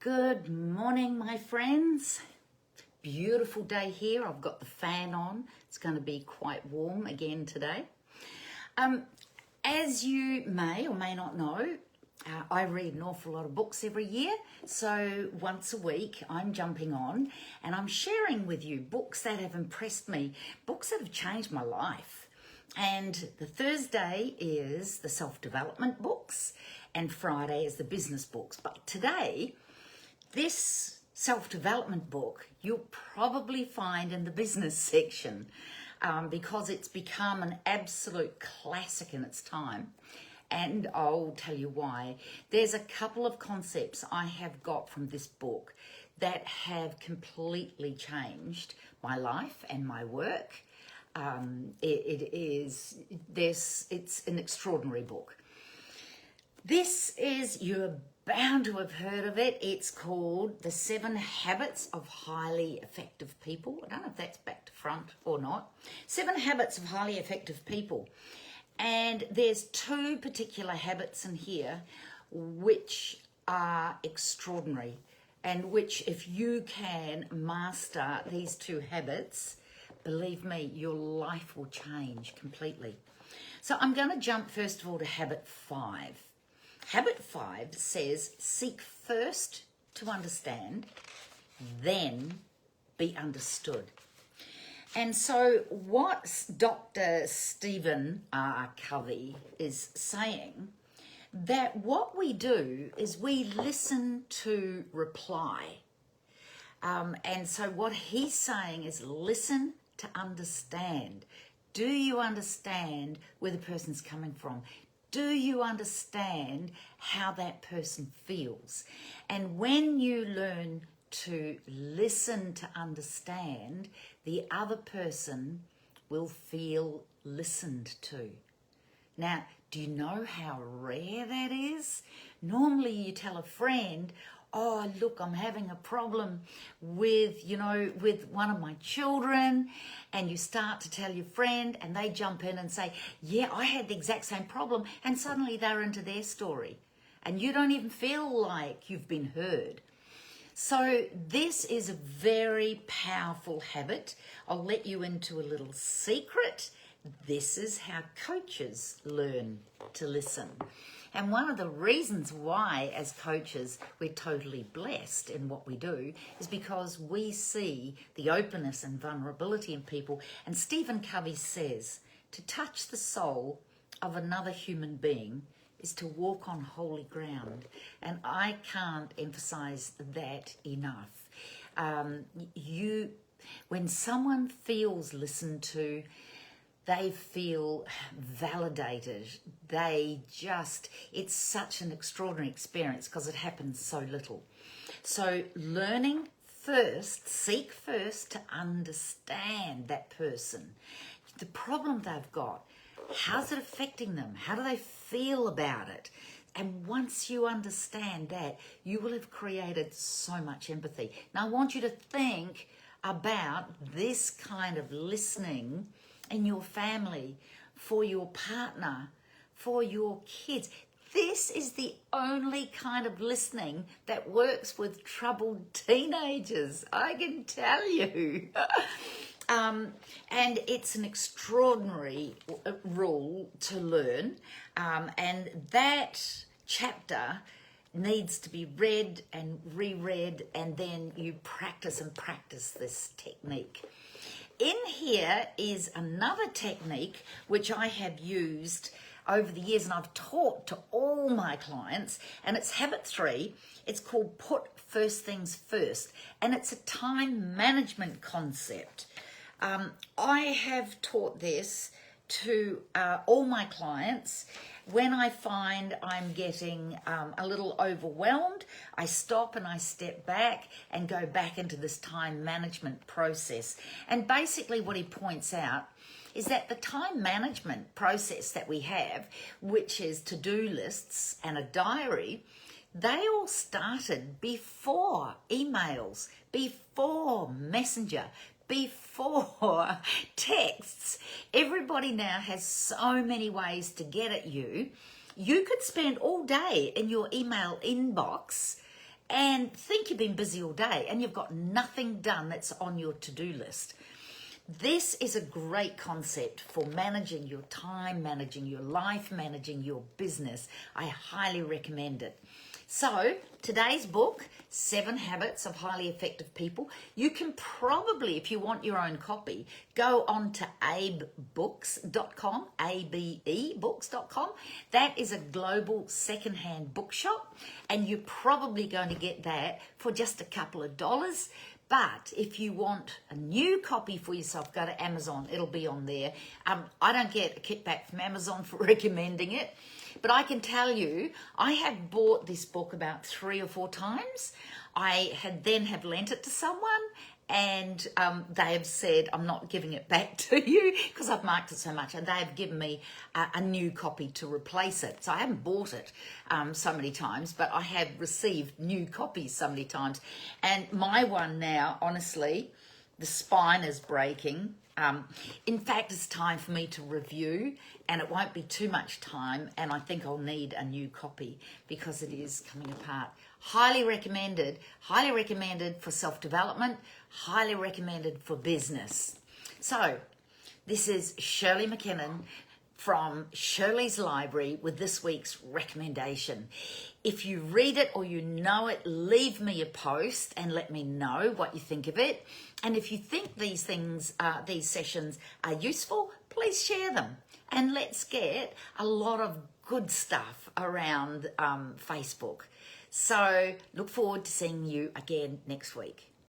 Good morning, my friends. Beautiful day here. I've got the fan on. It's going to be quite warm again today. As you may or may not know, I read an awful lot of books every year. So once a week, I'm jumping on and I'm sharing with you books that have impressed me, books that have changed my life. And the Thursday is the self-development books and Friday is the business books. But today, this self-development book you'll probably find in the business section because it's become an absolute classic in its time. And I'll tell you why. There's a couple of concepts I have got from this book that have completely changed my life and my work. It's an extraordinary book. This is, you're bound to have heard of it. It's called The 7 Habits of Highly Effective People. I don't know if that's back to front or not. 7 Habits of Highly Effective People. And there's 2 particular habits in here which are extraordinary and which, if you can master these 2 habits, believe me, your life will change completely. So I'm going to jump first of all to habit 5. Habit 5 says, seek first to understand, then be understood. And so what Dr. Stephen R. Covey is saying, that what we do is we listen to reply. And so what he's saying is listen to understand. Do you understand where the person's coming from? Do you understand how that person feels? And when you learn to listen to understand, the other person will feel listened to. Now, do you know how rare that is? Normally you tell a friend, oh, look, I'm having a problem with one of my children, and you start to tell your friend and they jump in and say, yeah, I had the exact same problem, and suddenly they're into their story and you don't even feel like you've been heard. So this is a very powerful habit. I'll let you into a little secret. This is how coaches learn to listen. And one of the reasons why, as coaches, we're totally blessed in what we do is because we see the openness and vulnerability in people. And Stephen Covey says, to touch the soul of another human being is to walk on holy ground. And I can't emphasize that enough. When someone feels listened to, they feel validated. It's such an extraordinary experience because it happens so little. So learning first, seek first to understand that person, the problem they've got, how's it affecting them? How do they feel about it? And once you understand that, you will have created so much empathy. Now I want you to think about this kind of listening in your family, for your partner, for your kids. This is the only kind of listening that works with troubled teenagers, I can tell you. And it's an extraordinary rule to learn. And that chapter needs to be read and reread, and then you practice and practice this technique. In here is another technique which I have used over the years and I've taught to all my clients, and it's habit 3. It's called put first things first, and it's a time management concept. I have taught this to all my clients. When I find I'm getting a little overwhelmed, I stop and I step back and go back into this time management process. And basically what he points out is that the time management process that we have, which is to-do lists and a diary, they all started before emails, before Messenger, before texts. Everybody now has so many ways to get at you. You could spend all day in your email inbox and think you've been busy all day and you've got nothing done that's on your to-do list. This is a great concept for managing your time, managing your life, managing your business. I highly recommend it. So today's book, 7 Habits of Highly Effective People, you can probably, if you want your own copy, go on to abebooks.com, abebooks.com. That is a global secondhand bookshop, and you're probably going to get that for just a couple of dollars. But if you want a new copy for yourself, go to Amazon. It'll be on there. I don't get a kickback from Amazon for recommending it. But I can tell you, I have bought this book about 3 or 4 times. I had then have lent it to someone, and they have said, I'm not giving it back to you because I've marked it so much, and they have given me a new copy to replace it. So I haven't bought it so many times, but I have received new copies so many times. And my one now, honestly, the spine is breaking. In fact, it's time for me to review, and it won't be too much time, and I think I'll need a new copy because it is coming apart. Highly recommended for self-development, highly recommended for business. So this is Shirley McKinnon from Shirley's Library with this week's recommendation. If you read it or you know it, leave me a post and let me know what you think of it. And if you think these sessions are useful, please share them. And let's get a lot of good stuff around Facebook. So look forward to seeing you again next week.